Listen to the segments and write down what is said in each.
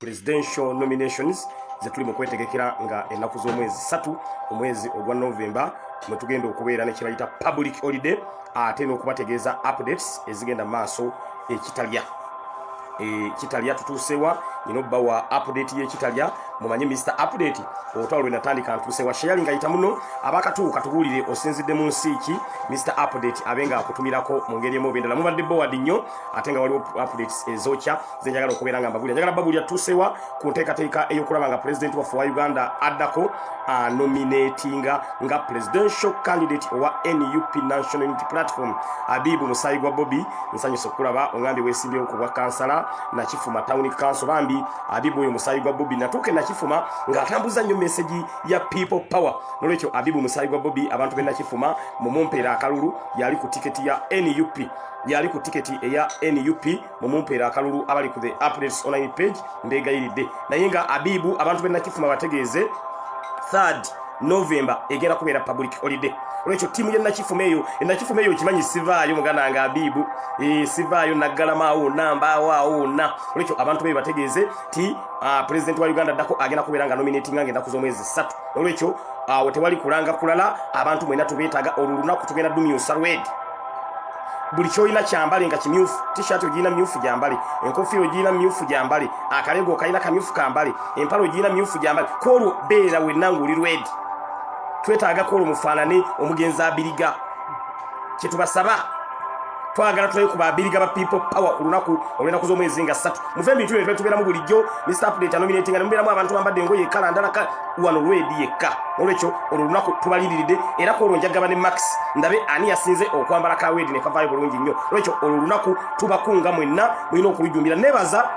presidential nominations zetuli mu kwetegekera nga ennaku z'omwezi 3 omwezi ogwa November mwe tugenda okubeera ne kibayita public holiday ate n'okubategeeza updates ezigenda maaso ekitalya kitalya tutuusewa nino bawa update y'ekitalya mumanyi Mr Update otwalo linatandika ntuusewa sharing ayita muno abakatuuka tubuulire osinzidde mu nsi ki Mr Update abenga akutumirako mu ngeri emu bendala mubadde board nnyo ate nga waliwo updates ezokya zenjagala okubeera nga mbabulira njagala babulira tuusewa ku nteekateeka ey'okulaba nga president wa Uganda addako nominatinga nga presidential candidate owa NUP National Unity Platform Abibu Musayi gwa Bobby nsanyusa okulaba ongambi weesimbyewo ku bwa kansala na Kifuma Town Council bambi Abibu oyo Musayi gwa Bobby natuke na Kifuma nga atambuza nnyo message ya people power nolwekyo Abibu Musayi gwa Bobby abantu bena Kifuma mumumpeera akalulu yali ku tiketi ya NUP yali ku tiketi eya NUP mumumpeera akalulu abali ku the updates online page mbegayiridde naye nga Abibu abantu bena Kifuma bategeeze 3rd November egera kubeera public holiday olwekyo timu yenna Kifuma eyo kimanyi sivaayo mugana nga Abibu sivaayo naggalamaawo nambaawo na olwekyo abantu be bategeeze ti president wa Uganda dako agenda kubeera nga nominating nga ennaku z'omwezi 3 olwekyo tewali kulanga kulala abantu mwena tubeetaaga olulunaku tugenda dumyusa lwedi buli kyoyina kyambale nga kimyufu t-shirt ogina myufu gyambale enkofiira ogina myufu gyambale akalego kalina kamyufu kambale empalo ogina myufu gyambale kolwo beera wenna ng'oli lwedi twetaaga kolwo mufaanane omugenzi abiriga kyetubasaba twagala tulayo ku babiriga ba people power olunaku olw'ennaku z'omwezi nga 3 muve ebintu bino tubeeramu bulijjo Mr Update anominating nga mubeeramu abantu bambadde engoye kala ndalaka wano lwedi yekka olwekyo olwo olunaku tubaliiriridde era kolwo njagaba ne Max ndabe ani yasinze okwambala kawedi ne kavaayo bulungi nnyo olwekyo olwo olunaku tubakunga mwenna mulina okulijumbira nebaza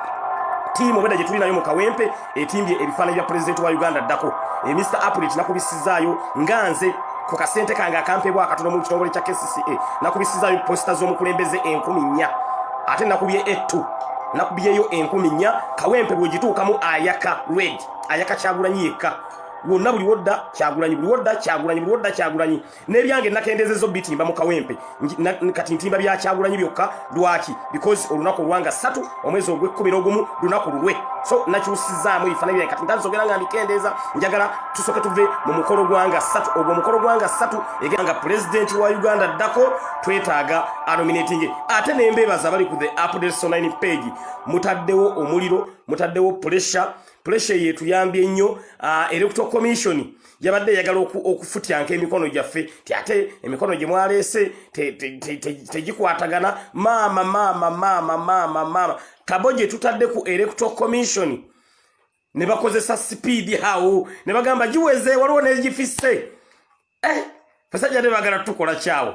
tiimu obedda gye tulinayo mu Kawempe etimbye ebifaananyi bya president wa Uganda ddako Mr Update nakubisizaayo nga nze ku kasente kange akampebwa akatono mu kitongole kya KCCA nakubisizaayo posta z'omukulembeze 10,000 ate nakubye ettu nakubyeyo 10,000 Kawempe bwegituukamu ayaka red ayaka Kyagulanyi yekka wonna buli wodda Kyagulanyi n'ebyange nakendezezo bitimba mu Kawempe kati ntimba bya Kyagulanyi byokka lwaki because olunaku olwanga 3 omwezi ogw'Ekumi lunaku lulwe so nakyusizaamu ebifaananyi byange kati ntanzogera nga mbikendeza njagala tusoke tuve mu mukolo gwanga 3 ogwo mukolo gwanga 3 eganga president wa Uganda ddako twetaaga anominating ate nembeebaza bali ku the updates online page mutaddewo omuliro mutaddewo pressure yetu yambye nnyo electoral commission yabadde yagala okufutyanka emikono gyaffe ate emikono gye mwaleese tegikwatagana mama kaboje tutadde ku electoral commission ne bakozesa speed hawo ne bagamba giweze waliwo negifisse fasajja ne bagala tukola kyawo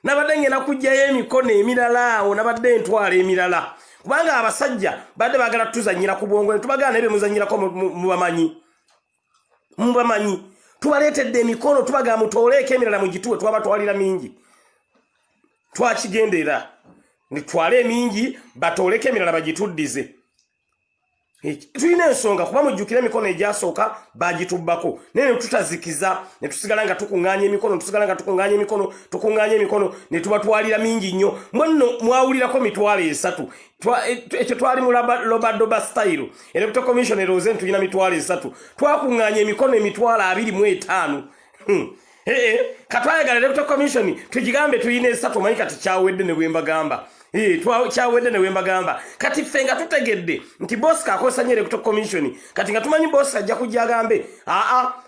nabadde ngena kujjayo emikono emirala awo nabadde ntwala emirala kubanga abasajja badde bagala tuzanyira ku bwongo tubagana ebe muzanyirako mubamanyi tubaleetedde emikono tubaga mutooleko emirala mu gituwe twabatwalira mingi twakigendera nitwale emingi batooleko emirala bagituddize tulina ensonga kuba mujjukira emikono egyasooka bagitubbako naye tutazikiza ne tusigala nga tukuŋŋaanya emikono ne tubatwalira mingi nnyo mwenno mwawulirako mitwalo 3 ekyo twali mu lobadoba style electoral commission eroze tulina mitwalo 3 twakuŋŋaanya emikono emitwalo 25 katwayagala electoral commission tugigambe tuyina 3 omanyi kati kyawedde ne bwembagamba kyawedde ne wembagamba kati ffe nga tutegedde nti boss akosa nnyo electoral commission kati nga tumanyi boss ajja kujja agambe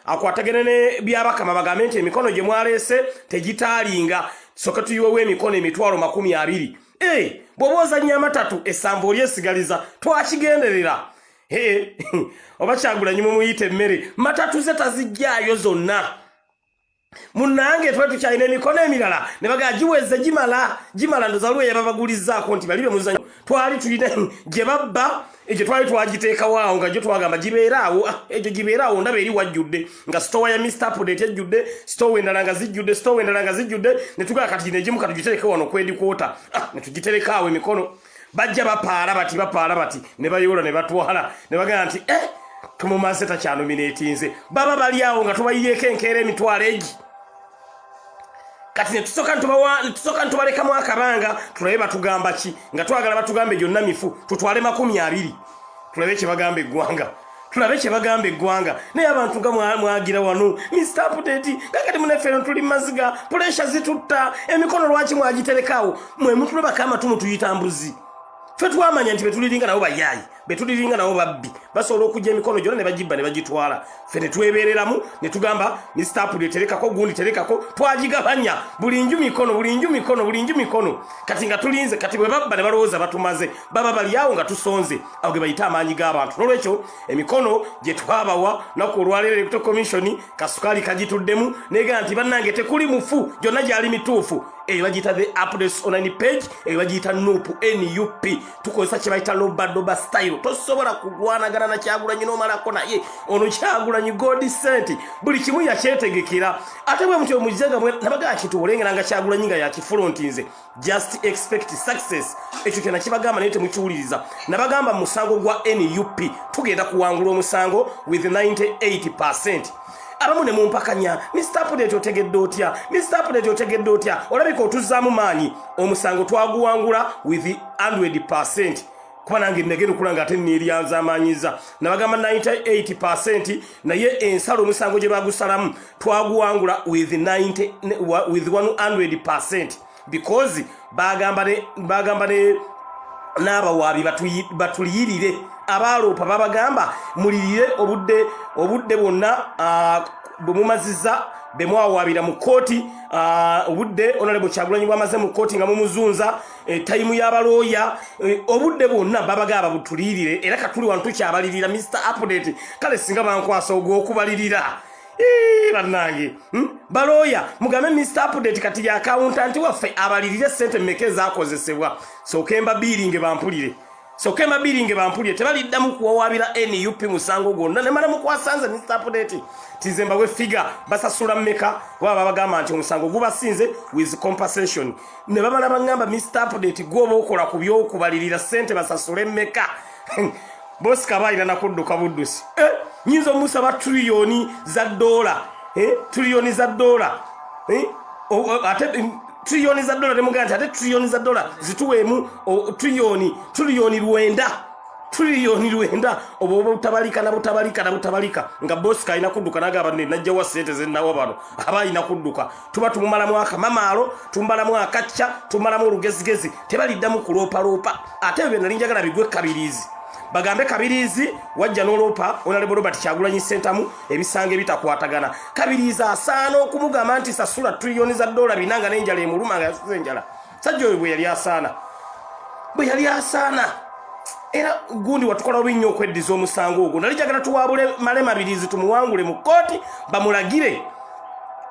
akwatagene ne byabakama bagambe nti emikono gye mwaleese tegitaalinga soka tuyiwewo emikono emitwalo 20 bw'oba ozannya amatatu essanvu olyesigaliza twakigenderera oba Kyagulanyi mumuyita emmere matatu ze tazijjaayo zonna munange twe tukyalina emikono emirala ne baga giweze gimala ndoza lwe yababagulizaako nti bali bemuzanyo twali tulina gye babba ekyo twali twagiteekawo awo nga gyo twagamba gibeeraawo ekyo gibeeraawo ndaba eri wajjudde nga store ya Mr Update ejjudde store endala nga zijjudde ne tugaa kati negimu katugitereke wano kwedikwota ne tugitereka awo emikono bajja bapaala bati ne bayoola ne batwala ne bagamba nti tumumaze takyanominatinze baba bali awo nga tubayiyeeko enkeera emitwalo egi kati netusoka ntubalekamu akabanga tulabe batugamba ki nga twagala batugambe gyonna mifu tutwale 20 tulabe kye bagamba eggwanga tulabe kye bagamba eggwanga naye abantu nga mwagira wano Mr. Update kakati munefeero tuli maziga pressure zitutta emikono lwaki mwagiterekawo mwe mutulaba kama tumutuyita mbuzi fe twamanya nti betuliringa nabo bayayi betuliringa nabo babbi basobola okujja emikono gyonna ne bagibba ne bagitwala fe ne twebeereramu ne tugamba Mr. Update terekako gundi terekako twagigabanya bulinju mikono kati nga tulinze kati bwe babba ne balowooza batumaze baba bali awo nga tusonze awo ge bayita amaanyi g'abantu n'olwekyo emikono gye twabawa naku olwaleero electoral commission kasukaali kagituddemu neega nti bannange tekuli mufu gyonna gyali mituufu eyo bagiyita the updates online page eyo bagiyita NUP tukozesa kye bayita lobadoba style tosobola kugwanagana na Kyagulanyi n'omalako naye ono Kyagulanyi god sent buli kimu yakyetegekera ate bwe mutyo mujaga mwe nabaga kituolengera nga Kyagulanyi nga yakifrontinze just expect success ekyo kyana kibagamba naye temukiwuliriza nabagamba musango gwa NUP tugenda kuwangula omusango with 98%. Abamu ne mumpakanya Mr. Update otegedde otya olabika otuzaamu maanyi omusango twaguwangula with 100%. Kuba nange negenda okulanga ate neeryanza amanyiza nabagamba 98% naye ensalo omusango gye bagusalamu twaguwangula with 100% because bagamba ne n'abawaabi batuliyirire abaloopa babagamba mulirire obudde bwonna bwemumaziza bemwawaabira mu kooti obudde Honorable Kyagulanyi bwamaze mu kooti nga mumuzunza tayimu y'abalooya obudde bwonna babagamba butulirire era katuli wantu kyabalirira Mr. Update kale singa bankwasa ogw'okubalirira bannange balooya mugambe Mr. Update kati ya accountant waffe abalirire sente mmeke zaakozesebwa sokemba biringe bampulire tebaliddamu kuwawaabira NUP musango gwonna ne mala mukwasanze Mr. Update tizemba we figure basasula mmeka waba bagamba nti omusango gubasinze with compensation ne bamala bangamba Mr. Update gwoba okola ku by'okubalirira sente basasule mmeka boss kabaira nakudduka buddusi nyinzo musaba trillioni za dola ate trillioni za dola demuganda ate trillioni za dola zituwemu trillioni lwenda obo butabalika nga boss kaina kudduka nagaba najja wa sente zennawo bano abayina kudduka tuba tumumalamu akamamaalo tumbalamu akacca tumalamu olugezigezi tebaliddamu kuloopa ate byo nali njagala bigwe kabirizi bagambe kabirizi wajja n'oloopa Honorable Robert Kyagulanyi sentamu ebisange bitakwatagana kabirizi asaana okumugamba nti sasula trillioni za dola binanga n'enjala emuluma nga yasuze enjala sajja oyo bwe yali asaana era gundi watukola binnyo okweddiza omusango ogwo nali jagala tuwaabule male mabirizi tumuwangule mu kooti bamulagire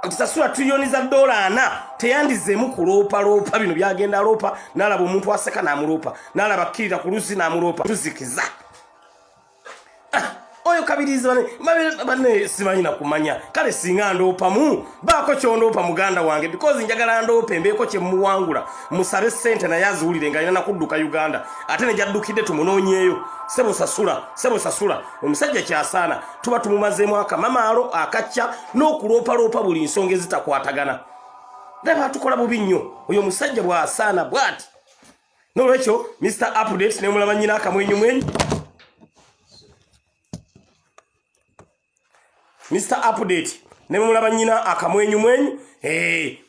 nti sasula trillioni za dola 4 teyandizeemu kuloopa bino byagenda aloopa n'alaba omuntu aseka n'amuloopa n'alaba akkirira ku luzzi n'amuloopa tuzikiza oyo kabirizi bane simanyi nakumanya kale singa ndoopamu baako kyondoopa muganda wange because njagala ndoopa embeeko kye muwangula musabe sente naye aziwulire nga alina nakudduka Uganda ate ne jaddukidde tumunoonyeeyo sebo sasula omusajja kyasaana tuba tumumazeemu akamamaalo akacca n'okuloopa buli nsonga ezitakwatagana ndaba tukola bubi nnyo oyo musajja bw'asaana bw'ati n'olwekyo Mr. Update ne mulaba nnyina akamwenyumwenyu Mr. Update ne mulaba nnyina akamwenyumwenyu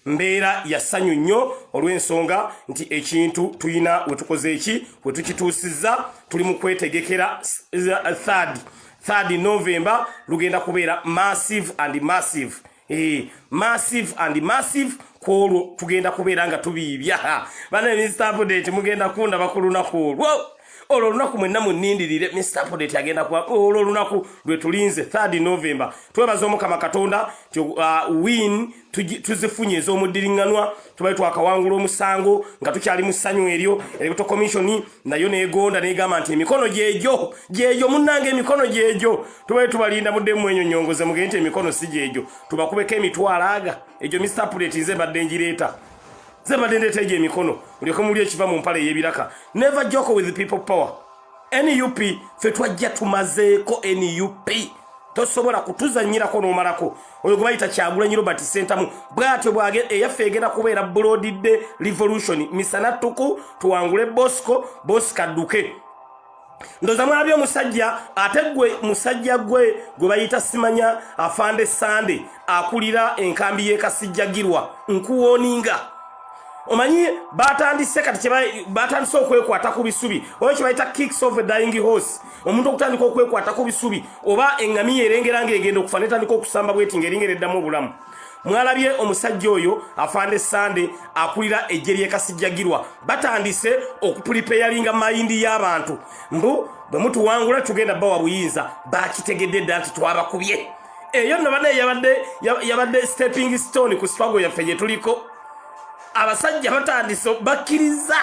mbeera ya ssanyu nnyo olw'ensonga nti ekintu tuyina wetukoze eki wetukituusizza tuli mu kwetegekera 3 November lugenda kubeera massive and massive kwolwo tugenda kubeera nga tubiibya bane Mr. Update mugenda kundaba ku lunaku olwo olwo lunaku mwenna munindirire Mr. Update agenda kuba olwo lunaku lwe tulinze 3 November twebaza Omukama Katonda win tuzifunye ez'omuddiringanwa tubaye twakawangula omusango nga tukyali mu ssanyu eryo electoral commission nayo neegonda neegamba nti emikono gyejo munnange emikono gyejo tubaye tubalinda mudde mwenyonyongoze mugende nti emikono si gyejo tubakubeko emitwalo aga egyo Mr. Update nze badde ngireeta egyo emikono mulyoke muli ekiva mu mpale y'ebiraka never joke with the people power NUP fe twajja tumazeeko NUP tosobola kutuzannyirako n'omalako oyo gwe bayita Kyagulanyi Robert Sentamu bw'atyo eyaffe egenda kubeera blooded revolution misana tuku tuwangule Bosco adduke ndoza mwabyo musajja ategwe musajja gwe bayita simanya afande Sande akulira enkambi ye Kasijjagirwa nkuwoninga omanyi batandise kati batandise okwekwata ku bisubi oyo kibayita kicks of a dying horse omuntu okutandika okwekwata ku bisubi oba engamiye erengera ngegenda okufana etandika okusamba bweti ngeringereddamu obulamu mwalabye omusajja oyo afande Sande akulira ejjeri Kasijjagirwa batandise okupreparinga mayindi y'abantu mbu bwe mutuwangula tugenda bawa buyinza bakitegedde dda nti twabakubye eyo nno bane yabadde stepping stone ku struggle yaffe gye tuliko abasajja batandise bakkiriza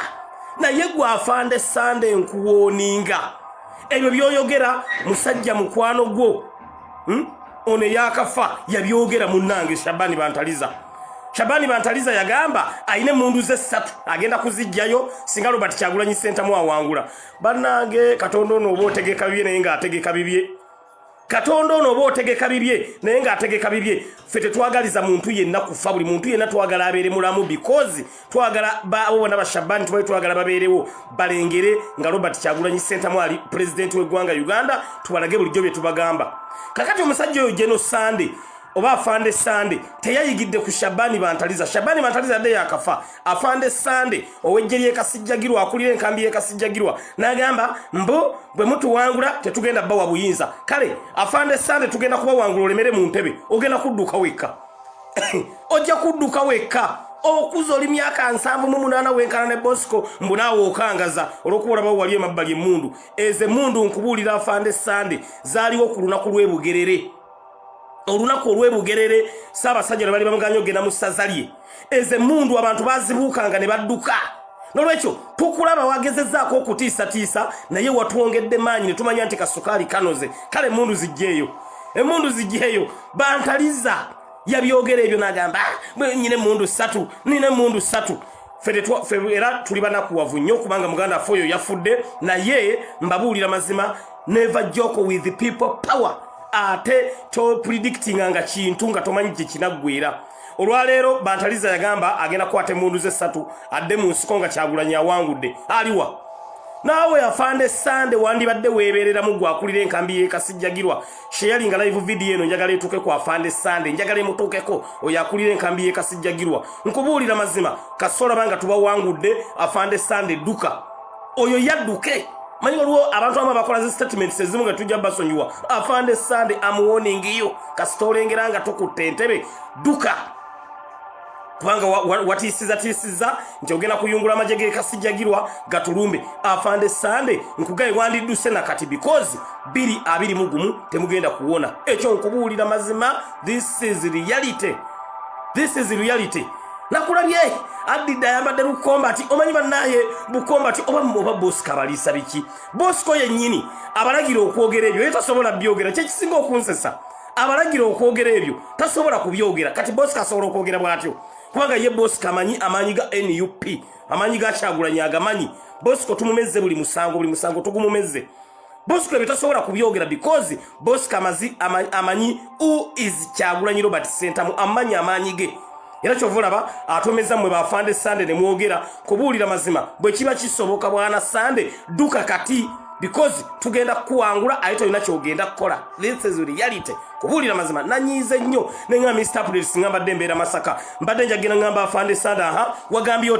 naye gwe afande Sande nkuwoninga ebyo byoyogera musajja mukwano gwo ono yakafa yabyogera munnange Shabani Bantaliza yagamba ayine mundu ze 3 agenda kuzijjayo singa Robert Kyagulanyi Ssentamu awangula bannange Katonda ono oba otegeka bibye naye nga ategeka bibye Katonda ono oba otegeka bibye naye nga ategeka bibye ffe tetwagaliza muntu yenna kufa buli muntu yenna twagala abeere mulamu because twagala abo bonna Shabani twagala babeerewo balengere nga Robert Kyagulanyi Ssentamu ali president w'eggwanga Uganda tubalage bulijjo bye tubagamba kakati omusajja oyo General Sande oba afande Sande teyayigidde ku Shabani Bantaliza yadde yakafa afande Sande owejjeri Kasijjagirwa akulira enkambi ye Kasijjagirwa n'agamba mbo bwe mutuwangula tetugenda bawa buyinza kale afande Sande tugenda kuba wangula olemere mu ntebe ogenda kudduka wekka ojja kudduka wekka okuza oli myaka 78 wenkana ne Bosco mbunawo okangaza olwokubola bawo wali emabbali emundu emundu nkubuulira afande Sande zaaliwo ku lunaku lw'ebugerere olunaku olw'ebugerere Ssaabasajja ne bali bamuganya ogenda mu ssaza lye emundu abantu bazibuukanga ne badduka nolwekyo tukulaba wagezezzaako okutiisatiisa naye watwongedde maanyi ne tumanya nti kasukaali kanoze kale emundu zijjeeyo Bantaliza yabyogera ebyo n'agamba nyine emundu 3 nina emundu 3 ffe era tuli banakuwavu nnyo kubanga muganda affe oyo yafudde naye mbabuulira mazima never joke with the people power ate to predicting nga kintu nga tomanyi kye kinaggwera olwaleero Bantaliza yagamba agenda kwate emundu ze 3 adde mu nsiko nga Kyagulanyi awangudde aliwa naawe afande Sande wandibadde weeberera mu gwakulira enkambi ye Kasijjagirwa sharing live video eno njagala etuuke ku afande Sande njagala emutuukeko oyo akulira enkambi ye Kasijjagirwa nkubuulira mazima kasola banga tubawangudde afande Sande duka oyo yadduke manyi waliwo abantu abamu bakola zi statements ezimu nga tujja basonyiwa afande Sande am warning you kasitolengera nga tukutte entebe duka kubanga watiisiza nti ogenda kuyungula amagye ge Kasijjagirwa gatulumbe afande Sande nkugaye wandidduse nakati because 221 temugenda kuwona ekyo nkubuulira mazima this is reality nakulabye addidde ayambadde lukombati omanyi bannaye bukombati oba Bosco abalisa biki Bosco yennyini abalagira okwogera ebyo ye tasobola byogera kyekisinga okunsesa abalagira okwogera ebyo tasobola kubyogera kati Bosco asobola okwogera bw'atyo kubanga ye Bosco amanyi ga NUP amanyi ga Kyagulanyi agamanyi Bosco tumumezze buli musango tugumumezze Bosco ebyo tasobola kubyogera because Bosco amanyi who is Kyagulanyi Robert Ssentamu amanyi amaanyi ge era kyovulaba atomeza mwe bafande Sande ne mwogera kubuulira mazima bwe kiba kisoboka bwana Sande duka kati because tugenda kuwangula ayito ina kyogenda kukola this is reality kubuulira mazima nanyize nnyo nenga Mr. Police ngamba dembera Masaka mbadde njagenda ngamba afande Sande wagambye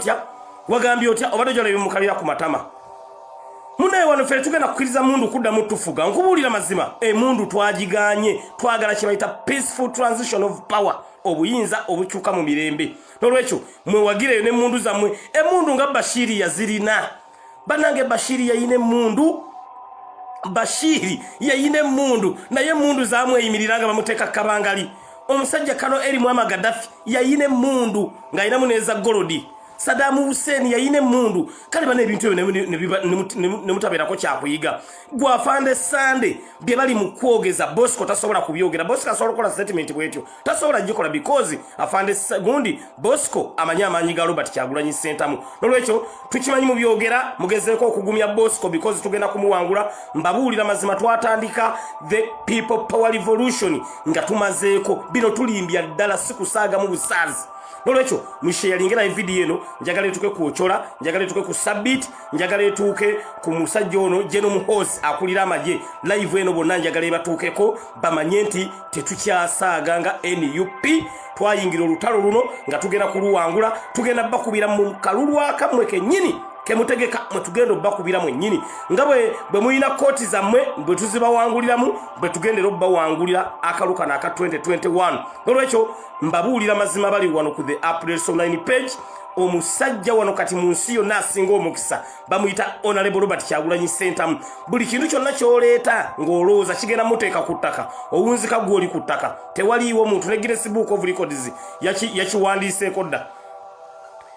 otya obadde jole bimukalira ku matama munaye wano fere tugenda kukiriza mundu kudda mutufuga nkubuulira mazima emundu twagiganye twagala kibayita peaceful transition of power obuyinza obukyuka mu mirembe nolwekyo mwewagireyo ne mundu zammwe emundu nga Bashiri yazirina banange Bashiri yayine mundu naye mundu zamwe eyimiriranga bamuteeka kabangali omusajja kano eri Muammar Gaddafi yayine mundu nga ayinamu neza golodi Saddam Hussein yayine mundu kale bana ebintu ebyo ne mutabeerako kyakuyiga gwa afande Sande bye bali mu kwogeza Bosco tasobola kubyogera Bosco asobola kola statement bwetyo tasobola gikola because afande gundi Bosco amaanyi ga Robert Kyagulanyi Ssentamu nolwekyo tukimanyi mu byogera mugezeeko okugumya Bosco because tugenda kumuwangula mbabuulira mazima twatandika the people power revolution nga tumazeeko bino tulimbya ddala sikusaaga mu busaazi nolwecho musharinga na video eno njagala etuke ku Ochola njagala etuke ku Sabit njagala etuke ku musajja ono Jeno Muhozi akulira amaje live eno bonna njagala ebatukeko bamanye nti tetukyasaaga nga NUP twayingira olutalo luno nga tugenda kuluwangula tugenda bakubira mu kalulu akamwe kenyini kemutegeka mutugendo bakubira mwennyini nga bwe muyina koti zammwe bwe tuzibawanguliramu bwe tugendera obbawangulira akaluka na aka 2021 nolwekyo mbabuulira mazima bali wano ku the April 9 page omusajja wano kati mu nsi yonna asinga omukisa bamuyita Honorable Robert Kyagulanyi Ssentamu buli kintu kyonna ky'oleeta ng'olowooza kigenda muteeka ku ttaka owunzika gw'oli ku ttaka tewaliiwo muntu ne Guinness Book of Records yakiwandiiseeko dda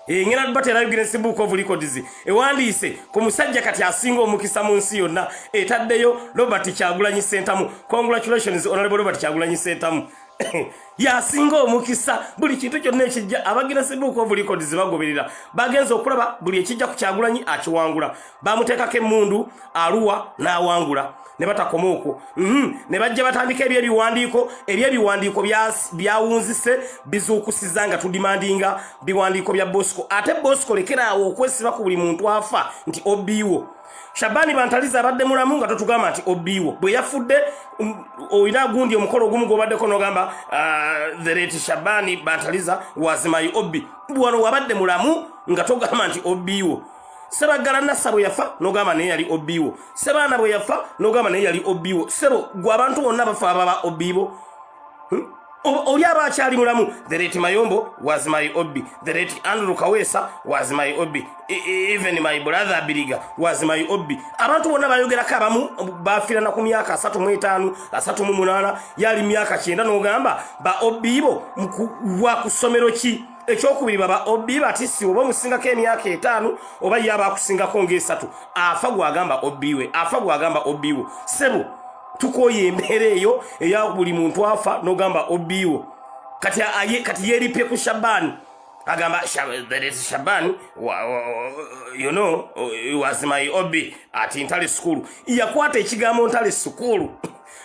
ngena batera Guinness Book of Records ewandiise ku musajja kati asinga omukisa mu nsi yonna etaddeyo Robert Kyagulanyi Ssentamu. Congratulations Honorable Robert Kyagulanyi Ssentamu. Yasinga omukisa buli kintu kyonna ekijja aba Guinness Book of Records bagoberera bagenza okulaba buli ekijja ku Kyagulanyi akiwangula bamuteekako emmundu aluwa n'awangula ne batakoma okwo ne bajja batandika ebyebiwandiiko byawunzise bizuukusiza nga tudimandinga biwandiiko bya Bosco ate Bosco lekeraawo okwesiba ku buli muntu afa nti obiiwo Shabani Bantaliza abadde mulamu nga totugamba nti obiiwo bwe yafudde oyina gundi omukolo gumu gobaddeko n'ogamba the late Shabani Bantaliza was my obi wano wabadde mulamu nga togamba nti obiiwo Sebagala Nassa bwe yafa n'ogamba naye yali obiiwo Sebaana bwe yafa n'ogamba naye yali obiiwo sebo gwe abantu bonna bafa ababa obiiwo oli aba akyali mulamu the late Mayombo was my obi the late Andrew Kawesa was my obi even my brother Biriga was my obi abantu bonna bayogerako abamu bafirana ku myaka 35 38 yali myaka 9 n'ogamba ba obiibo wa kusomero ki ekyokubiri baba obi batisi oba musingako emyaka 5 oba yaba akusingako ng'esatu afa gwagamba obiwe afa gwagamba obiwo sebo tukoye embeera eyo eya buli muntu afa n'ogamba obiwo kati yeripye ku Shabani agamba there is Shabani you know was my obi ati Ntale school yakwata ekigambo Ntale school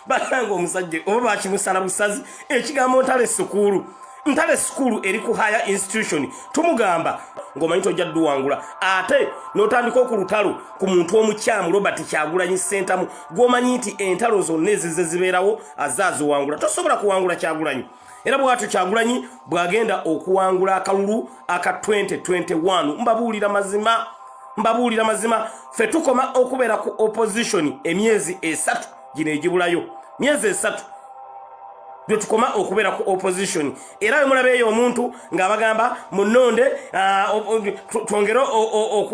balanga omusajja oba bakimusala busazi ekigambo Ntale school Ntale school eri ku higher institution tumugamba ngomanyi tojja duwangula ate notandika okulutalo ku muntu omukyamu Robert Kyagulanyi Ssentamu gwomanyi nti entalo zonna ezibeerawo azaaziwangula tosobola kuwangula Kyagulanyi era bwatu Kyagulanyi bwagenda okuwangula akalulu aka 2021 mbabuulira mazima fe tukoma okubeera ku opposition emyezi 3 gino egibulayo myezi 3 tukoma okubeera ku opposition era mulabeeyo omuntu ng'abagamba munonde twongere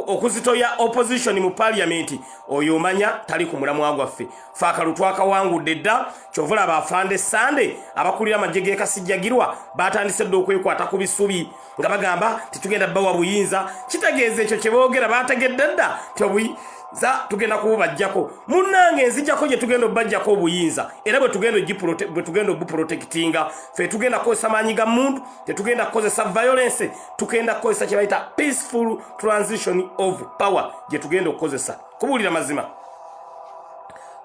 okuzitoya opposition mu parliament oyo manya tali ku mulamwa gwaffe faakalu twakawangudde dda kyovula abafande Sande abakulira amajje Kasijjagirwa batandise dde okwekwata ku bisubi nga bagamba titugenda bawa buyinza kitegeeza ekyo kye boogera bategedde dda za tugenda kubajjako munnange nzijjako gye tugenda obajjako obuyinza era bwe tugenda obuprotectinga fe tugenda kukozesa maanyi ga muntu tetugenda kukozesa violence tugenda kukozesa kye bayita peaceful transition of power gye tugenda okukozesa kubuulira mazima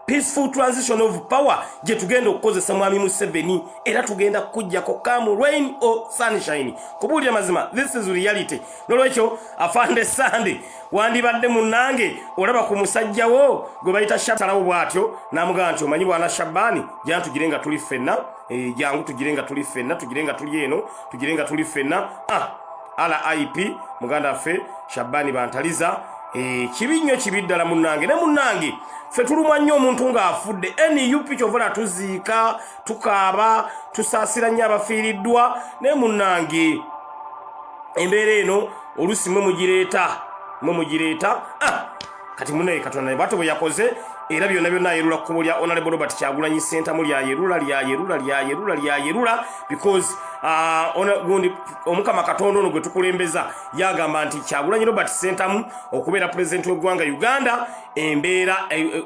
peaceful transition of power gye tugenda okukozesa mwami Museveni era tugenda kujjako come rain or sunshine kubuulira mazima this is reality nolwekyo afande Sande wandibadde munnange olaba ku musajjawo gwe bayita Shatalawo bwatyo namugamba nti omanyi bwana Shabani jangu tugirenga tuli ffenna jangu tugirenga tuli ffenna tugirenga tuli eno tugirenga tuli ffenna RIP muganda ffe Shabani Bantaliza kibinnyo kibiddala munnange ne munnange fe tulumwa nnyo omuntu ng'afudde NUP kyovula tuziika tukaaba tusaasira nnyo abafiiriddwa ne munnange embeera eno olusi mwe mugireeta kati munaye Katonda bw'atyo bwe yakoze era byonna ayerula kkubo lya Honorable Robert Kyagulanyi Ssentamu lyayerula because gundi omukama Katonda ono gwe tukulembeza yagamba nti Kyagulanyi Robert Ssentamu okubeera president w'eggwanga Uganda embeera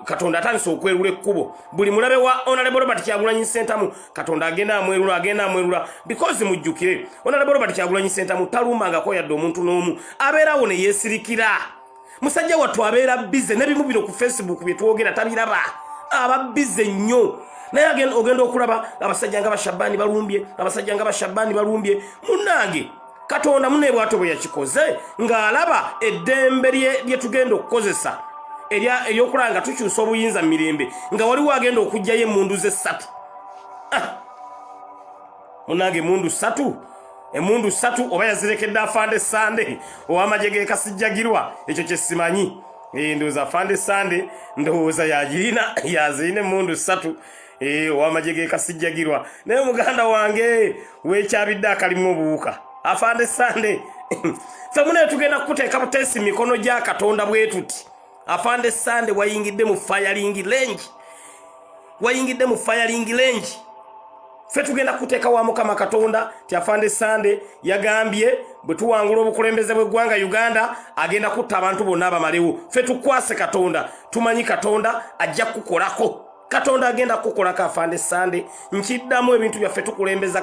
Katonda atandise okwerula ekkubo buli mulabe wa Honorable Robert Kyagulanyi Ssentamu Katonda agenda amwerula because mujjukire Honorable Robert Kyagulanyi Ssentamu talumbangako yadde omuntu n'omu abeerawo ne yeesirikira musajja wattu abeera bize n'ebimu bino ku Facebook bye twogera tabiraba aba bize nnyo naye ogenda okulaba abasajja nga Bashabani balumbye munnange Katonda munne bw'atyo bwe yakikoze ng'alaba eddembe lye tugenda okukozesa ery'okulanga tukyusa obuyinza mu mirembe nga waliwo agenda okugyayo emmundu ze 3 munange emmundu 3 oba yazirekedde Afande Sande ow'amagye g'e Kasijjagirwa ekyo kye simanyi ndowooza Afande Sande ndowooza yazirina emmundu 3 ow'amagye g'e Kasijjagirwa naye muganda wange weekyabidde akalimu obuwuka Afande Sande ffe munaye tugenda kukuteeka buteesi mikono gya Katonda bwe tuti Afande Sande wayingidde mu firing range ffe tugenda kuteeka wa Mukama Katonda ti Afande Sande yagambye bwe tuwangula obukulembeze bw'eggwanga Uganda agenda kutta abantu bonna abamalewo ffe tukwase Katonda tumanyi Katonda ajja kukolako Katonda agenda kukolako Afande Sande nkiddamu ebintu byaffe tukulembeza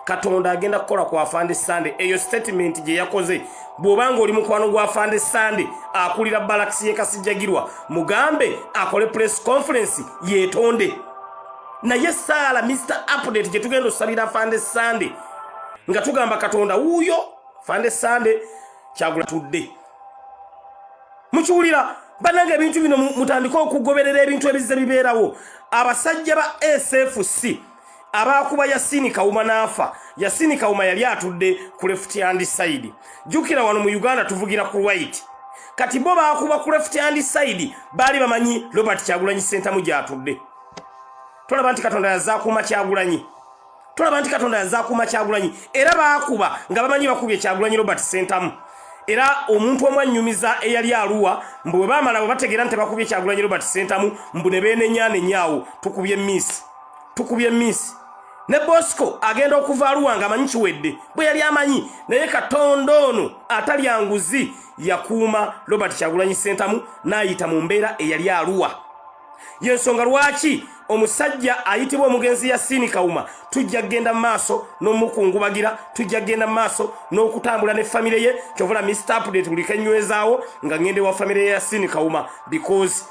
Katonda agenda kukola ku Afande Sande eyo statement gye yakoze bw'obanga oli mukwano gwa Afande Sande akulira Barracks y'e Kasijjagirwa mugambe akole press conference yeetonde naye saala Mr. Update gye tugenda osalira Afande Sande nga tugamba Katonda wuuyo Afande Sande kyagula tudde mukiwulira banange ebintu bino mutandika okugoberera ebintu ebizze bibeerawo abasajja ba SFC abakuba Yasini Kawuma n'afa Yasini Kawuma yali atudde ku left hand side jukira wano mu Uganda tuvugira ku right kati bo bakuba ku left hand side bali bamanyi Robert Kyagulanyi Ssentamu gy'atudde tulaba nti Katonda yazaakuuma Kyagulanyi era bakuba nga bamanyi bakubye Kyagulanyi Robert Ssentamu era omuntu omwanyumiza eyali Arua mbwe bamala bwe bategeera nti bakubye Kyagulanyi Robert Ssentamu mbu ne beenenyaanenyawo tukubye miss ne Bosco agenda okuva Arua nga amanyi kiwedde bwe yali amanyi naye Katonda ono atali anguzi yakuuma Robert Kyagulanyi Ssentamu n'ayita mu mbeera eyali Arua yensonga lwaki omusajja ayitibwa omugenzi Yasini Kawuma tujja genda maaso n'omukungubagira tujja genda maaso n'okutambula ne family ye kyovula Mr. Update buli kenywezaawo nga ngende wa family ya Yasini Kawuma because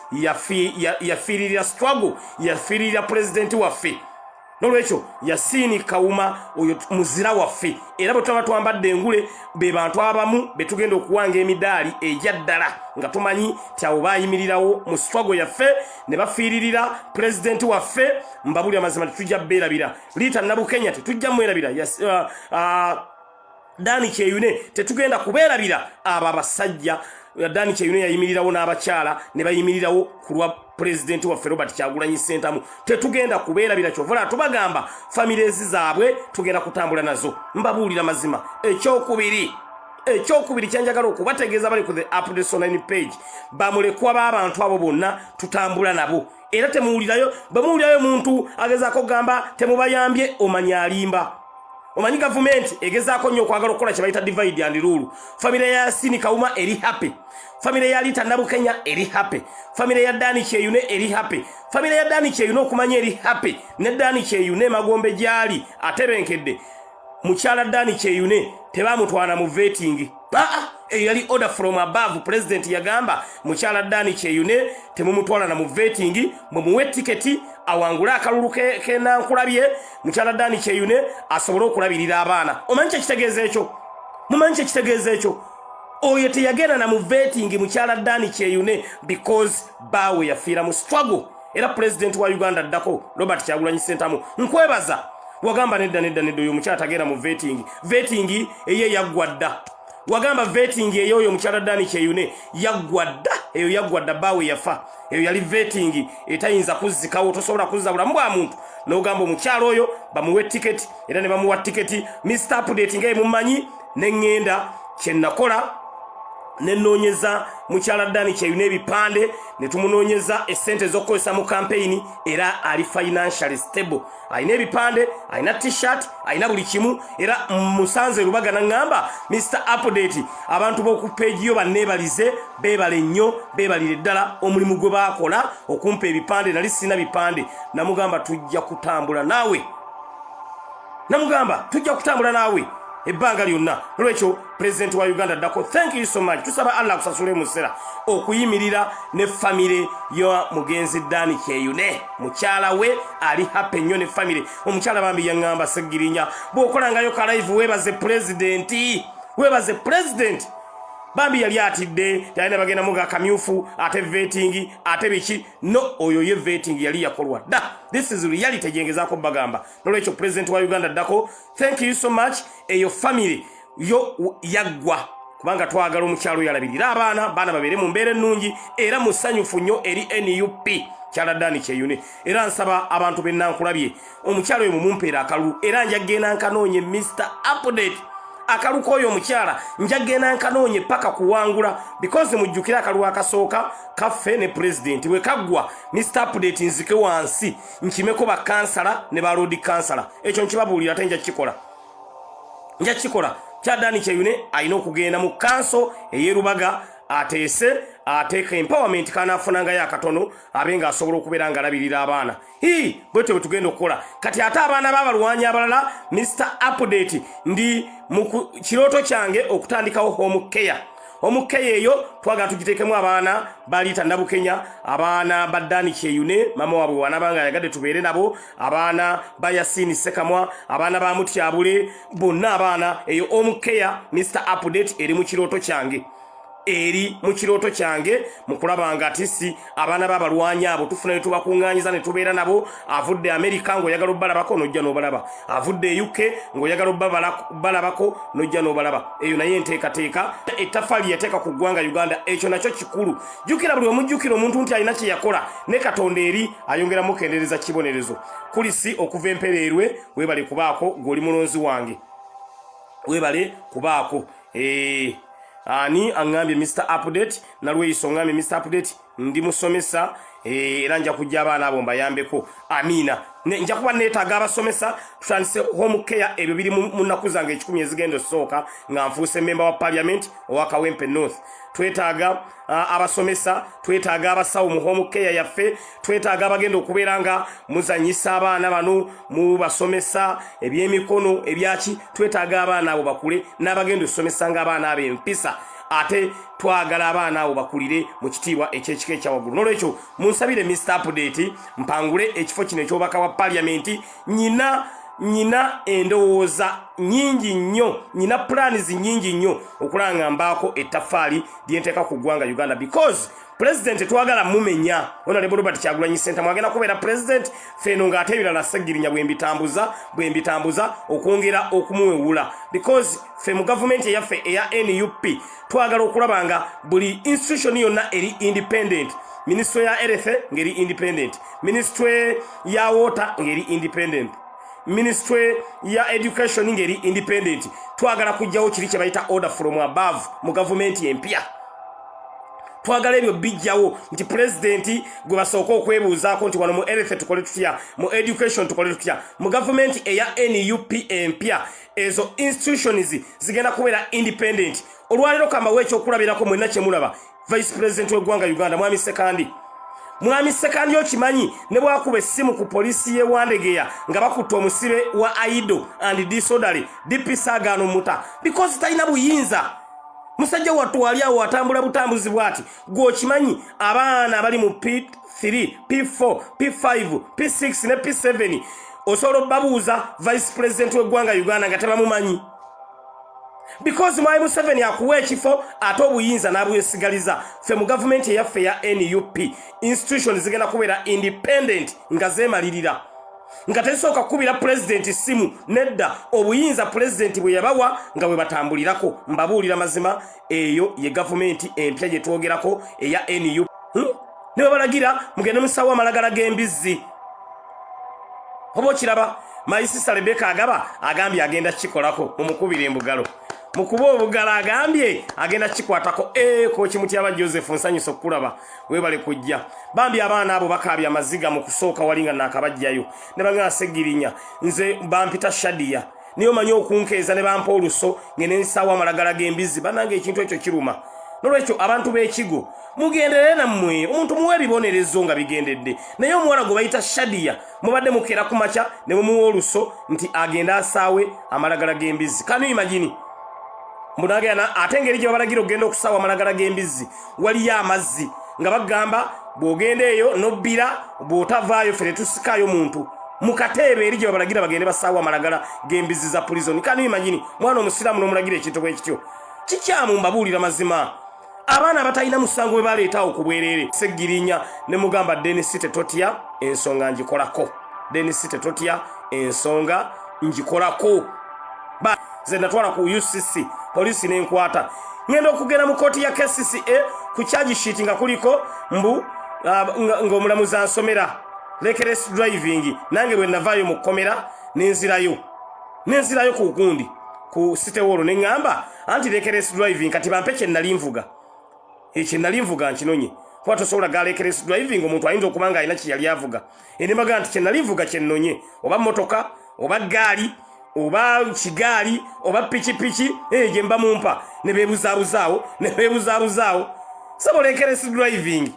yafiirira struggle yafiirira president waffe nolwekyo Yasini Kawuma oyo muzira waffe era bwe tuba twambadde engule be bantu abamu betugenda okuwanga emidaali ejja ddala nga tumanyi ti abo baayimirirawo mu struggle yaffe ne bafiiririra president waffe mbabuli amazima tetujja beerabira Rita Nabukenya tetujja mwerabira Dani Kyeyune tetugenda kubeerabira abo abasajja Dani Kyeyune yayimirirawo n'abakyala ne bayimirirawo ku lwa president waffe Robert Kyagulanyi Ssentamu tetugenda kubeerabira kyovula tubagamba families zaabwe tugenda kutambula nazo mbabuulira mazima ekyokubiri kyanjagala okubategeeza bali ku the Updates online page bamulekwa b'abantu abo bonna tutambula nabo era temuwulirayo bamuwulirayo muntu agezaako gamba temubayambye omanya alimba omanyi gavumenti egezaako nnyo okwagala okukola kye bayita divide and rule family ya Yasini Kawuma eri happy family ya Rita Nabukenya eri happy family ya Dani Kyeyune eri happy family ya Dani Kyeyune okumanya eri happy ne Dani Kyeyune magombe gyali atebenkedde mukyala Dani Kyeyune tebamutwala mu vetting eyo yali order from above president yagamba mukyala Dani Kyeyune temumutwala na mu vetting mumuwe tiketi awangula akalulu kenankulabye mukyala Dani Kyeyune asobole okulabirira abaana omanyi kitegeeza ekyo oyo teyagenda na mu vetting mukyala Dani Kyeyune because bawe yafiira mu struggle era president wa Uganda ddako Robert Kyagulanyi Ssentamu nkwebaza wagamba nedda oyo mukyala tagenda mu vetting eye yaggwadda wagamba vetting eyo mukyala Dani Kyeyune yaggwadda eyo yaggwadda bawe yafa eyo yali vetting etayinza kuzzikawo tosobola kuzzabula mbwa muntu n'ogamba omukyala oyo bamuwe tiketi era ne bamuwa tiketi Mr. Update nga mumanyi neŋŋenda kyennakola nenoonyeza mukyala Dani Kyeyune ebipande ne tumunoonyeza essente z'okukozesa mu campaign era ali financially stable ayina ebipande ayina t-shirt ayina buli kimu era musanze Lubaga naŋŋamba Mr. Update abantu b'oku page yo banneebalize beebale nnyo beebalire ddala omulimu gwe baakola okumpa ebipande nali sina bipande namugamba tujja kutambula naawe ebbanga lyonna nolwekyo president wa Uganda dako thank you so much tusaba Allah kusasule musera okuyimirira ne family ya mugenzi Dani Kyeyune mukyala we ali happy nnyo ne family omukyala bambi yangamba segirinya bwokolangayo ka live webaze president bambi yali atidde yalina bagenda muga kamyufu ate vetting ate biki no oyo ye vetting yali yakolwa da this is reality jengezako bagamba nolwekyo president wa Uganda dako thank you so much eyo family yo yagwa kubanga twagala omukyalo yalabirira abaana babere mu mbeere nnungi era musanyufu nnyo eri NUP kyala Dani Kyeyune era nsaba abantu bennankulabye omukyalo oyo mumumpeera akalu era njagenda nkanoonye Mr Update akaluko oyo omukyala njagenda nkanoonye paka kuwangula because mujjukira akalu akasooka kaffe ne president we kagwa Mr Update nzike wansi nkimeko ba kansala ne ba road kansala ekyo nkibabuulira ate nja kikola kya Dani Kyeyune ayina okugenda mu kanso eyerubaga ateese ateeka empowerment kana afunanga ya katono abenga asobola okubeera nga labirira abaana bwetwe tugenda okukola kati ate abaana b'abalwanyi abalala Mr Update ndi mu kiroto kyange okutandikawo home care eyo twagala tugiteekemu abaana balita Nabukenya abaana ba Dani Kyeyune mama wabwe wanabanga yagadde tubeere nabo abaana ba Yasini Sekamwa abaana ba Mutyabule bonna abaana eyo home care Mr Update eri mu kiroto kyange mukulabanga atisi abaana b'abalwanyi abo tufuna tubakunganyiza ne tubeera nabo avudde America ngo yagala balabako nojja nobalaba avudde UK ngo yagala balabako nojja nobalaba eyo naye enteekateeka ettafali yateeka ku ggwanga Uganda ekyo nakyo kikulu jukira buli omujjukira omuntu nti alina kye yakola ne Katonda eri ayongera mukendereza kibonerezo kulisi okuva empereerwe webale kubaako goli mulonzi wange webale kubaako ani angambye Mr Update nalwe isongambye Mr Update ndi musomesa era nja kujja abaana abo mbayambeko amina nja kuba neetaaga abasomesa tutandise home care ebyo biri mu nnaku zange 10 ezigenda osooka nga nfuuse member wa parliament owa Kawempe North twetaaga abasomesa twetaaga abasawo mu home care yaffe twetaaga abagenda okubeera nga muzanyisa abaana bano mu basomesa ebyemikono ebyaki twetaaga abaana abo bakule n'abagenda osomesa nga abaana abo empisa ate twagala abaana abo bakulire mu kitiibwa ekyekika ekya waggulu nolwekyo munsabire Mr Update mpangule ekifo kino ekyobaka wa parliament nyina endowooza nyingi nnyo nyina plans nyingi nnyo okulanga mbaako ettaffaali lyenteeka ku ggwanga Uganda because president twagala mumenya Honorable Robert Kyagulanyi Ssentamu agenda kubeera president feno ng'ate ebirala Ssegirinya bwe mbitambuza okwongera okumuwewula because fe mu government eyaffe eya NUP twagala okulabanga buli institution yonna eri independent ministry ya health ngeri independent ministry ya water ngeri independent ministry ya education ngeri independent twagala kujjawo kiri kye bayita order from above mu government empya twagala ebyo bijjawo nti president gwe basooka okwebuuzaako nti wano mu health tukole tutya mu education tukole tutya mu government eya NUP empya ezo institutions zigenda kubeera independent olwalero kamba w'ekyokulabirako mwenna kyemulaba vice president w'eggwanga Uganda mwami sekandi okimanyi ne bwakuba essimu ku polisi ye Wandegeya nga bakutte omusibe wa Aido and disorderly DP Sagano Muta because talina buyinza musajja wattu wali awo atambula butambuzi bwati gwokimanyi abaana abali mu P3 P4 P5 P6 ne P7 osobola babuuza vice president w'eggwanga Uganda nga tebamumanyi because Mwai Museveni akuwa ekifo ate obuyinza n'abuyesigaliza ffe mu government eyaffe ya NUP institution zigenda kubeera independent nga zeemalirira nga tesooka kubira president simu nedda obuyinza president bwe yabawa nga bwe batambulirako mbabuulira mazima eyo ye government empya gye twogerako eya NUP ne balagira mugende musawo amalagala g'embizzi oba okiraba Maisisa Rebecca agambye agenda kikolako mumukubira embugalo mukuba obugala agambye agenda kikwatako ko Kimutyaba Joseph nsanyuso kulaba webale kujja bambi abaana abo bakaabya amaziga mu kusooka walinga nakabajjayo ne banga Ssegirinya nze bampita Shadia niyo manyo okunkeeza ne bampa oluso ngene nsawa amalagala g'embizzi banange ekintu ekyo kiruma nolwekyo abantu b'ekigo mugenderere nammwe omuntu muwe ebibonerezo nga bigendedde naye omuwala gwe bayita Shadia mubadde mukeera ku makya ne mumuwa oluso nti agenda asaawe amalagala g'embizzi kanu imagini munagana ate engeri gye babalagira okugenda okusaawa amalagala g'embizzi waliyo amazzi nga bagamba bw'ogenda eyo nobbira bw'otavaayo ffe tetusikaayo muntu mukateebe eri gye babalagira bagende basaawa amalagala g'embizzi za prison kanu imagini mwana omusiraamu n'omulagira ekintu bwe kityo kikyamu mbabuulira mazima abaana abatalina musango bwe baleetaawo ku bwereere Seggirinya ne mugamba Dennis tetotya ensonga ngikolako Dennis tetotya ensonga ngikolako ze natwala ku UCC polisi n'enkwata ngenda okugenda mu kooti ya KCCA ku charge sheet nga kuliko mbu ng'omulamuzi ansomera reckless driving nange bwe navaayo mu kkomera nenzirayo ku gundi ku City Hall neŋŋamba anti reckless driving kati bampe kye nnali nvuga ekyo nnali nvuga nkinonye kuba tosobola ga reckless driving omuntu ayinza okuba nga alina kye yali avuga enembaga nti kye nnali nvuga kye nnonye oba mmotoka oba gaali oba kigaali oba pikipiki gye mba mumpa ne beebuzaabuzaawo sabo reckless driving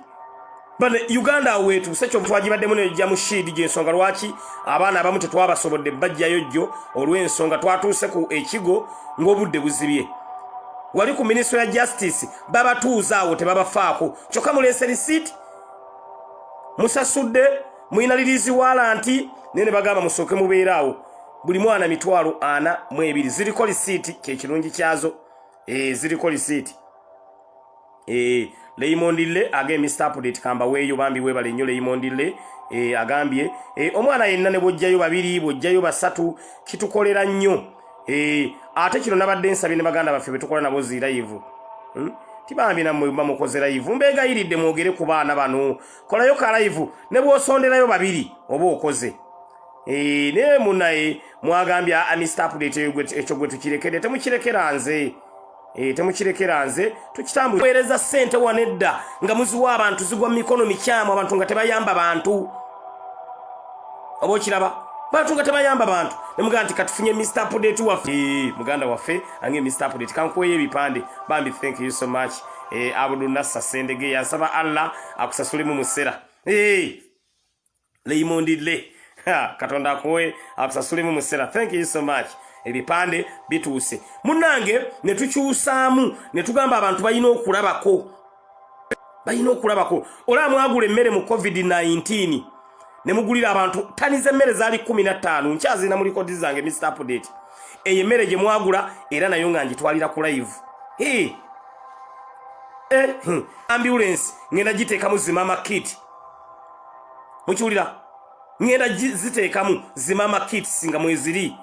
bane Uganda wetu sekyo twagibaddemu nejja mu shidi gy'ensonga lwaki abaana abamu tetwabasobodde bajjayo jjo olw'ensonga twatuuse ku ekigo ng'obudde buzibye wali ku Ministry ya Justice babatuuzaawo tebabafaako kyokka muleese receipt musasudde muyina release warrant nene bagamba musooke mubeeraawo buli mwana 42 ziriko receipt kyekirungi kyazo ziriko receipt Leimondile age Mr. Update kamba weyo bambi webale nnyo Leimondile agambye omwana yenna ne bojjayo babiri bojjayo basatu kitukolera nnyo ate kino nabadde nsabye ne baganda baffe betukola nabo zi live tibambi nammwe bamukoze live mbegayiridde mwogere ku baana bano kolayo ka live ne bw'osonderayo babiri oba okoze ne munaye mwagambye Mr. Update ekyo gwe tukirekedde temukirekera nze tukitambulireza ssente wanedda nga muziwa abantu zigwa mu mikono mikyamu abantu nga tebayamba bantu oba okiraba bantu nga tebayamba bantu ne mugamba nti katufunye Mr. Update waffe muganda waffe ange Mr. Update kankuweyo ebipande bambi thank you so much Abdul Nassa Sendege yansaba Allah akusasule mu musera Leimondile Katonda akuwe akusasule mu musera thank you so much ebipande bituuse munange ne tukyusaamu ne tugamba abantu bayina okulabako ola mwagula emmere mu COVID-19 ne mugulira abantu tani z'emmere zaali 15 nkyazina mu likodi zange Mr. Update eyo emmere gye mwagula era nayo nga ngitwalira ku live ambulance ngenda giteekamu zimama kit mukiwulira ngenda ziteekamu zimama kits nga mweziri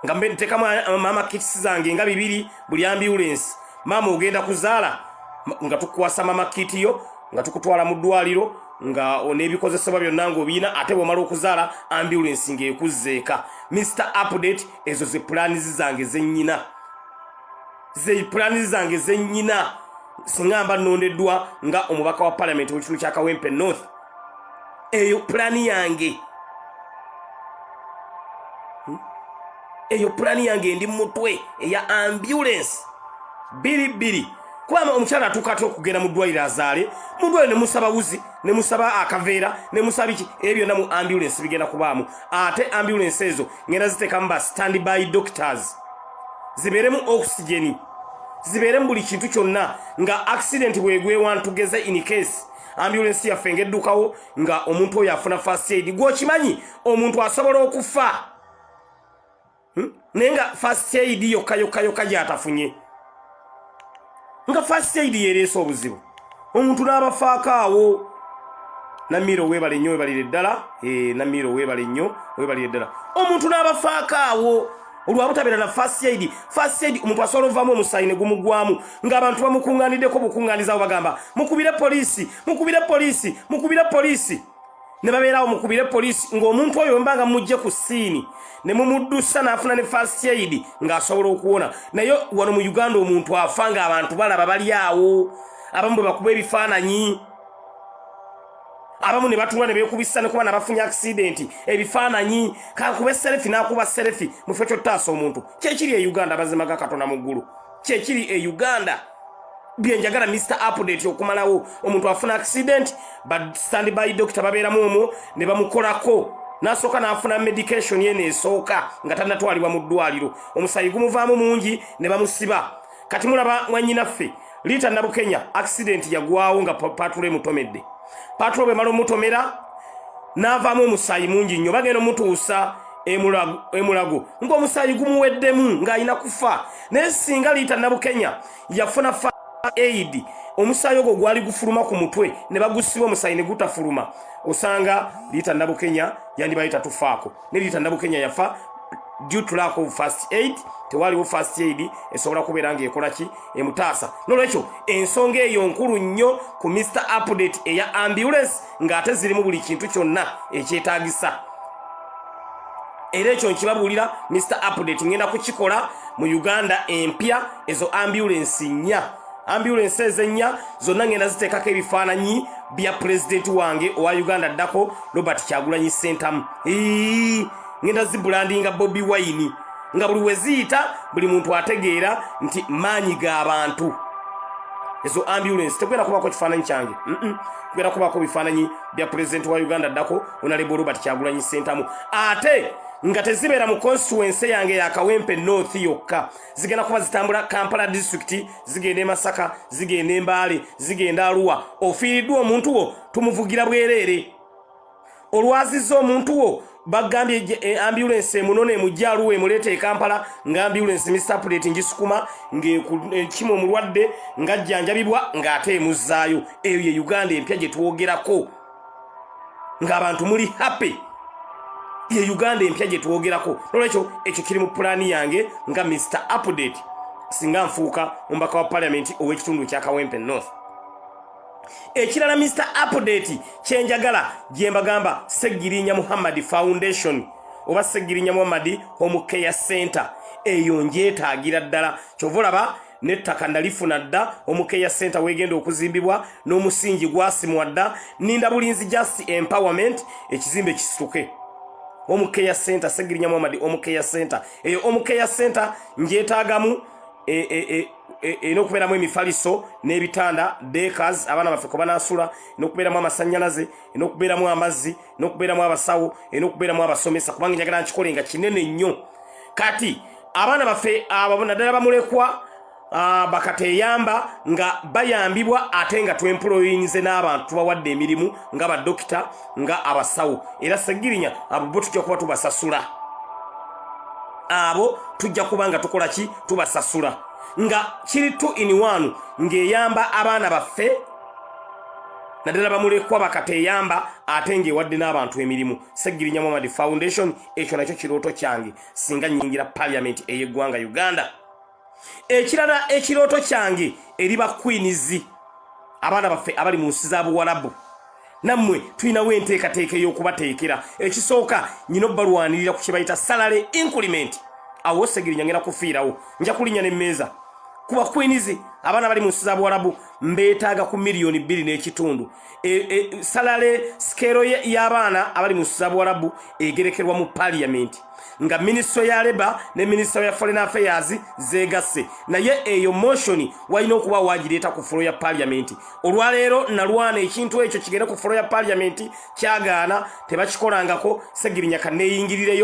nga mbe ntekamu mama kits zange nga 2 buli ambulance mama ogenda kuzaala nga tukwasa mama kit yo nga tukutwala mu ddwaliro nga onebikozesebwa byonna ng'obiina ate bw'omala okuzaala ambulance ng'ekuzzeeka Mr. Update ezo ze plans zange zennyina singamba nnondeddwa nga omubaka wa parliament w'ekitundu kya Kawempe North eyo plani yange ndi mutwe eya ambulance biri kwama omukyala atukate okugenda mu ddwaliro azaale mu ddwaliro ne musaba wuzi ne musaba akaveera ne musaba iki ebyo na mu ambulance bigenda kubaamu ate ambulance ezo ngenda ziteekamu ba standby doctors zibeeremu oxygen zibeeremu buli kintu kyonna nga accident bwegwewantugeza in case ambulance yaffe ngeddukawo nga omuntu oyo afuna first aid gwokimanyi omuntu asobola okufa naye nga first aid yokka gyatafunye nga first aid yereese obuzibu omuntu n'abafaako awo Namiro webale nnyo webalire ddala Namiro webale nnyo webalire ddala omuntu n'abafaako awo olwabutabera na first aid omuntu asobola ovaamu omusaayi ne gumugwamu ng'abantu bamukungaaniddeko bukungaaniza bagamba mukubire poliisi ne babeerawo mukubire poliisi ng'omuntu oyo mbanga mujje ku siini ne mumuddusa n'afuna ne first aid ng'asobola okuwona naye wano mu Uganda omuntu afa ng'abantu balaba bali awo abamu bwe bakuba ebifaananyi abamu ne batula ne beekubisa ne kuba nabafunye accident ebifaananyi kakube selfie n'akuba selfie muffe kyottaasa omuntu kyekiri e Uganda abazima ga Katonda mu ggulu kyekiri e Uganda byenjagala Mr. Update okumalawo omuntu afuna accident but standby doctor baberamu omwo ne bamukolako nasoka nafuna medication yene esooka nga tanatwalibwa mu ddwaliro omusayi gumuvaamu mungi ne bamusiba kati mulaba mwanyinaffe Lita Nabukenya accident yagwawo nga patrol mutomedde patrol be malo mutomera navaamu omusayi mungi nnyo bagenda mutuusa emulago ng'omusayi gumuweddemu ng'alina kufa naye singa Lita Nabukenya yafuna aid omusayi ogwo gwali gufuluma ku mutwe ne bagusiba omusayi ne gutafuluma osanga Lita Nabukenya yandibayita tufaako ne Lita Nabukenya yafa due to lack of first aid tewaliwo first aid esobola kubeera ng'ekolaki emutaasa nolwekyo ensonga eyo nkulu nnyo ku Mr. Update eya ambulance ng'ate zirimu buli kintu kyonna ekyetaagisa era ekyo nkibabuulira Mr. Update ngenda kukikola mu Uganda empya ezo ambulance nnya ambulance ezenya zonna ngenda ziteekako ebifaananyi bya president wange owa Uganda ddako Robert Kyagulanyi Ssentamu ngenda zibulandinga Bobi Wine nga buli weziyita buli muntu ategeera nti maanyi g'abantu ezo ambulance tegenda kubako kifaananyi kyange kugenda kubako bifaananyi bya president wa Uganda ddako Honorable Robert Kyagulanyi Ssentamu ate nga tezibeera mu constituency yange ya Kawempe North yokka zigenda kuba zitambula Kampala district zigenda e Masaka zigenda e Mbale zigenda Arua ofiiriddwa omuntu wo tumuvugira bwereere olwaziza omuntu wo bagambye ambulance emunone mujjaluwe mulete e Kampala nga ambulance Mr. Update ngisukuma ng'ekimo omulwadde ng'ajjanjabibwa ng'ate emuzaayo eyo ye Uganda empya gye twogerako ng'abantu muli happy ye Uganda empya gye twogerako nolwekyo ekyo kiri mu pulaani yange nga Mr. Update singa nfuuka omubaka wa parliament ow'ekitundu kya Kawempe North ekirala Mr. Update kyenjagala gye mbagamba Segirinya Muhammad Foundation oba Segirinya Muhammad Home Care Center eyo njeetaagira ddala kyovolaba nettaka ndalifuna dda Home Care Center wegenda okuzimbibwa n'omusingi gwasimwa dda ninda bulinzi just empowerment ekizimbe kisituke Home Care Center Segirinya Muhammad Home Care Center eyo Home Care Center njeetaagamu enokubeeramu emifaliso n'ebitanda dekas abaana baffe ko banaasula enokubeeramu amasannyalaze enokubeeramu amazzi enokubeeramu abasawo enokubeeramu abasomesa kubanga njagala nkikole nga kinene nnyo kati abaana baffe abo naddala bamulekwa bakateeyamba nga bayambibwa ate nga twemployinze n'abantu tubawadde emirimu nga badokita nga abasawo era Segirinya abo bo tujja kuba tubasasula abo tujja kuba nga tukola ki tubasasula nga kiri 2 in 1 ng'eyamba abaana baffe naddala bamulekwa bakateeyamba ate ng'ewadde n'abantu emirimu Segirinya Muhammad Foundation ekyo nakyo kirooto kyange singa nnyingira parliament ey'eggwanga Uganda ekirala ekirooto kyange eri ba Queens abaana baffe abali mu nsi za Buwarabu nammwe tulinawo enteekateeka ey'okubateekera ekisooka nyina obbalwanirira ku kye bayita salary increment awo Segirinya ngenda kufiirawo nja kulinnya n'emmeeza kuba Queens abaana bali mu nsi za Buwarabu mbeetaaga ku miliyoni 2.5 salary scale y'abaana abali mu nsi za Buwarabu egerekerwa mu parliament nga Ministry ya Labor ne Ministry ya Foreign Affairs zegasse naye eyo motion walina okuba wagireeta ku floor ya parliament olwaleero nalwana ekintu ekyo kigere ku floor ya parliament kyagaana tebakikolangako Segirinya kanneeyingirireyo